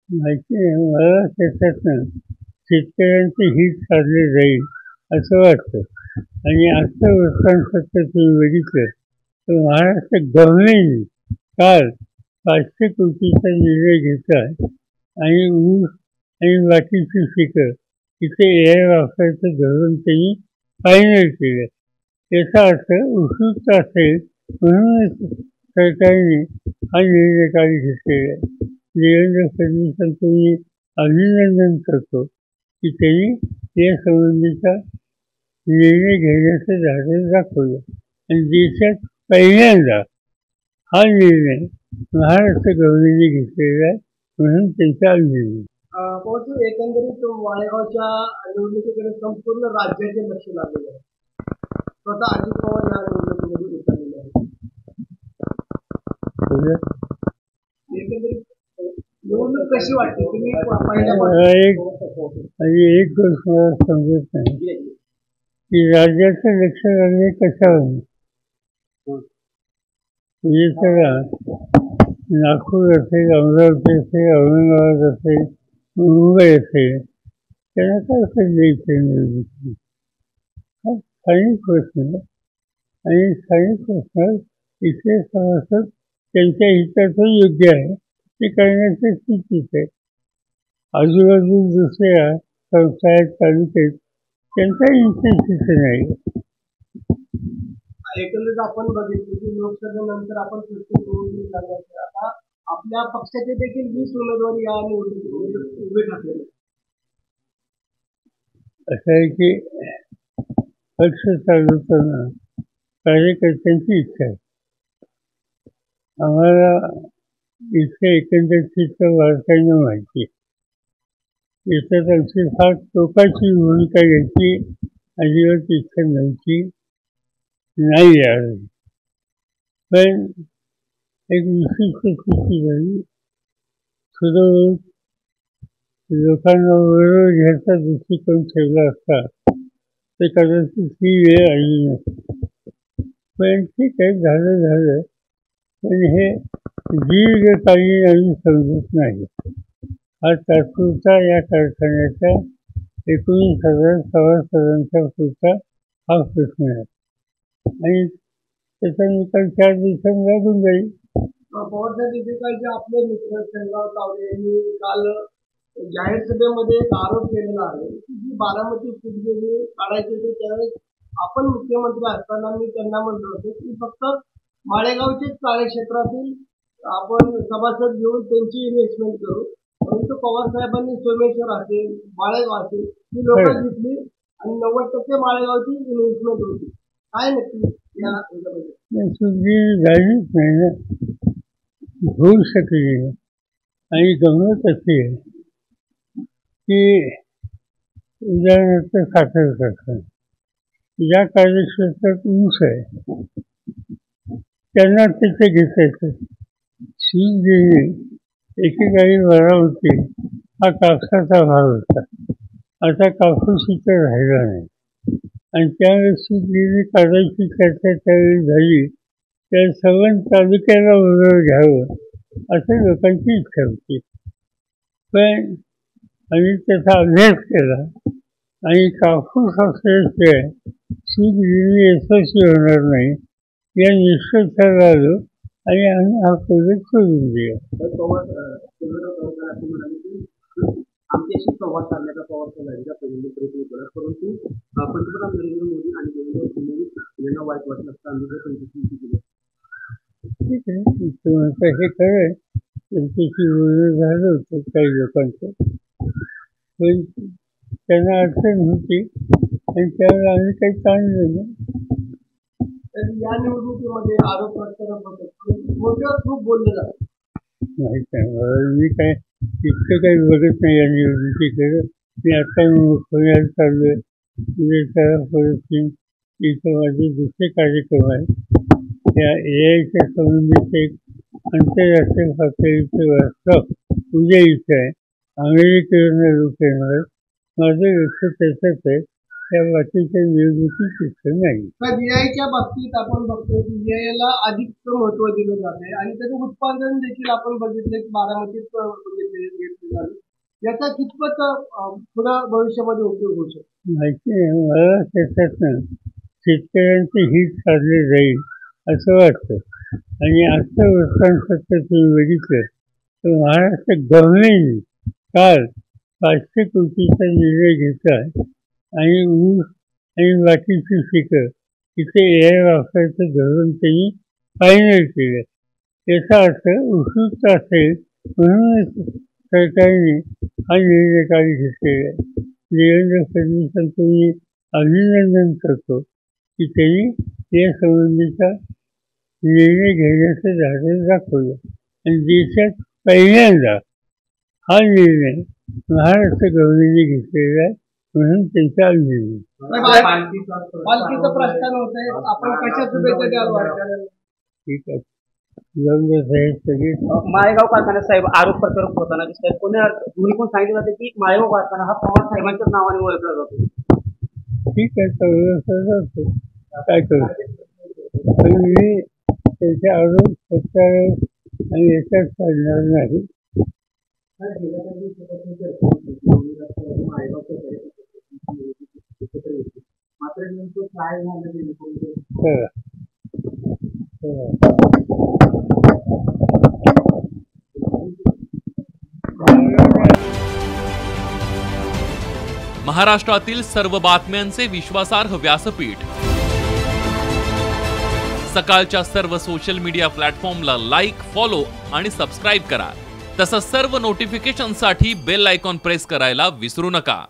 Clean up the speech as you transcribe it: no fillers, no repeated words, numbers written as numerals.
माहिती आहे मला त्याच्यातनं शेतकऱ्यांचं हित साधले जाईल असं वाटतं. आणि आजचं वृत्तांपत्र तुम्ही बघितलं तर महाराष्ट्र गव्हर्नमेंटने काल 500 कोटीचा निर्णय घेतला आणि ऊस आणि बाकीची पिकं तिथे एआय वापरायचं धोरण त्यांनी फायनल केलं. याचा अर्थ उपयुक्त असेल म्हणूनच सरकारने हा निर्णय काल घेतलेला आहे. देवेंद्र फडणवीसांचं मी अभिनंदन करतो की त्यांनी या संबंधीचा निर्णय घेण्याचं धाडस दाखवलं आणि देशात पहिल्यांदा हा निर्णय महाराष्ट्र गव्हर्नमेंटने घेतलेला आहे म्हणून त्यांचं अभिनंदन. परंतु एकंदरीत माळेगावच्या निवडणुकीकडे संपूर्ण राज्याचे लक्ष लागलेलं आहे. स्वतः अजित पवार या निवडणुकीमध्ये उतरलेले आहेत. एकंदरीत निवडणूक कशी वाटते तुम्ही एक गोष्ट मला समजत नाही की राज्याचं लक्ष लागले कशावर. म्हणजे सगळा नागपूर असेल, अमरावती असेल, औरंगाबाद असेल, मुंबई असेल, त्यांना काय पाहिजे इथे निवडणुकी. हा स्थानिक प्रश्न आहे आणि स्थानिक प्रश्न इथे सभासद त्यांच्या हिताचं योग्य आहे ते करण्याचं स्थितीच आहे. आजूबाजूला दुसऱ्या संस्था आहेत, तालुक्यात त्यांचा इंटरेस्ट इथे नाही. एकंदरीत आपण बघितलं की लोकसभेनंतर आपण आता आपल्या पक्षाचे देखील 20 उमेदवार या निवडणुकीत उभे ठाकलेले. असं आहे की पक्ष चालवताना कार्यकर्त्यांची इच्छा आहे. आम्हाला इथे एकंदरीत वारकाईनं माहिती आहे. याच्यात आमची फार टोकाची भूमिका घ्यायची अजिबात इच्छा नव्हती, नाही यावेळी. पण एक विशिष्ट स्थिती झाली. थोडं लोकांना बरोबर घ्यायचा दृष्टिकोन ठेवला असता तर कदाचित ही वेळ आली नसती. पण ठीक आहे, झालं. पण हे दीर्घकालीन आम्ही समजत नाही. हा तात्पुरता या कारखान्याच्या 19,000 सभासदांच्या पुरता हा प्रश्न आहे आणि त्याचा निकाल 4 दिवसांनी लागून जाईल. पवार साहेब आपले मित्र शेंगाव तावडे यांनी काल जाहीर सभेमध्ये एक आरोप केलेला आहे की जी बारामती सीट काढायची होती त्यावेळेस आपण मुख्यमंत्री असताना मी त्यांना म्हणलो होतो की फक्त माळेगावचेच कार्यक्षेत्रातील आपण सभासद घेऊन त्यांची इन्व्हेस्टमेंट करू. परंतु पवार साहेबांनी सोमेश्वर असेल, माळेगाव असेल ही लोक घेतली आणि 90% माळेगावची इन्व्हेस्टमेंट होती. काय नक्की झालीच नाही ना, होऊ शकली. आणि गमत अशी आहे की उदाहरणार्थ साखर कारखाना ज्या कार्यक्षेत्रात ऊस आहे त्यांना तिथे घेतायचं. सूज देणे एकेकाळी बारामती हा कापसाचा भाग होता. आता कापूस इथं राहिला नाही आणि त्यावेळेस सूज काढायची चर्चा त्यावेळी झाली तर सगळं तालुक्याला बरोबर घ्यावं असं लोकांची इच्छा होती. पण आम्ही त्याचा अभ्यास केला आणि कापूस असल्याशिवाय सूज यशस्वी होणार नाही या निष्कर्षाला आलो आणि आम्ही हा प्रोजेक्ट सोडून दिला. आमच्याशी संवाद साधण्याचा पवार साहेबांचा पहिल्यांदा प्रयत्न केला, परंतु पंतप्रधान नरेंद्र मोदी आणि देवेंद्र फडणवीस यांना वाईट वाटलं असता आम्ही पंचवीस केलं. ठीक आहे, तुम्हाला हे कळेल त्यांच्याशी बोलणं झालं होतं काही लोकांचं, पण त्यांना अडचण होती आणि त्यावेळेला आम्ही काही ताणलं नाही. या निवडणुकीमध्ये आरोप प्रत्यारोप होतात, खूप बोलले जातात. माहीत आहे मी काय इतकं काही बघत नाही या निवडणुकीकडे. मी आता पुण्यात चाललोय, परत इथं माझे दुसरे कार्यक्रम आहेत. त्या एआयच्या संबंधीचे एक आंतरराष्ट्रीय पातळीचे वर्कशॉप उद्या इथे आहे. अमेरिकेवरून लोक येणार आहेत. माझं लक्ष त्याच्यात आहे त्या बाकीच्या निवडणुकीत तिथं नाही. VIच्या बाबतीत आपण बघतोय की VIला अधिक महत्व दिलं जाते आणि त्याचं उत्पादन देखील आपण बघितलं की बारामतीत घेतलं झालं. याचा कितपत पुढं भविष्यामध्ये उपयोग होऊ शकतो माहिती नाही. मला त्याच्यातनं शेतकऱ्यांचं हित साधले जाईल असं वाटतं. आणि आजचं वृत्तांत तुम्ही बघितलं तर महाराष्ट्र गव्हर्नमेंटने काल 500 कोटीचा निर्णय घेतला आणि ऊस आणि बाकीची पिकं तिथे AI वापरायचं धोरण त्यांनी फायनल केलं. याचा अर्थ उत्सुकता असेल म्हणूनच सरकारने हा निर्णय काल घेतलेला आहे. देवेंद्र फडणवीसांचं मी अभिनंदन करतो की त्यांनी या संबंधीचा निर्णय घेण्याचं धाडस दाखवलं आणि देशात पहिल्यांदा हा निर्णय महाराष्ट्र गव्हर्नमेंटने घेतलेला आहे म्हणून त्यांचा अभिनंदन. पालखीचं प्रस्थान होत आहे, आपण कशा शुभेच्छा द्याल? ठीक आहे. साहेब सगळे माळेगाव कारखान्यात साहेब आरोप प्रत्यारोप होताना दिसतात. दोन्ही पण सांगितलं जाते की माळेगाव कारखाना हा पवार साहेबांच्याच नावाने ओळखला जातो. ठीक आहे, जातो काय करू. पण मी त्याचे आरोप प्रत्यारोप आणि याच्यात चालणार नाही. मात्र नेमकं काय झालं महाराष्ट्रातील सर्व बातम्यांचे विश्वासार्ह व्यासपीठ सकाळच्या सर्व सोशल मीडिया प्लॅटफॉर्मला लाईक, फॉलो आणि सबस्क्राईब करा. तसंच सर्व नोटिफिकेशनसाठी बेल आयकॉन प्रेस करायला विसरू नका.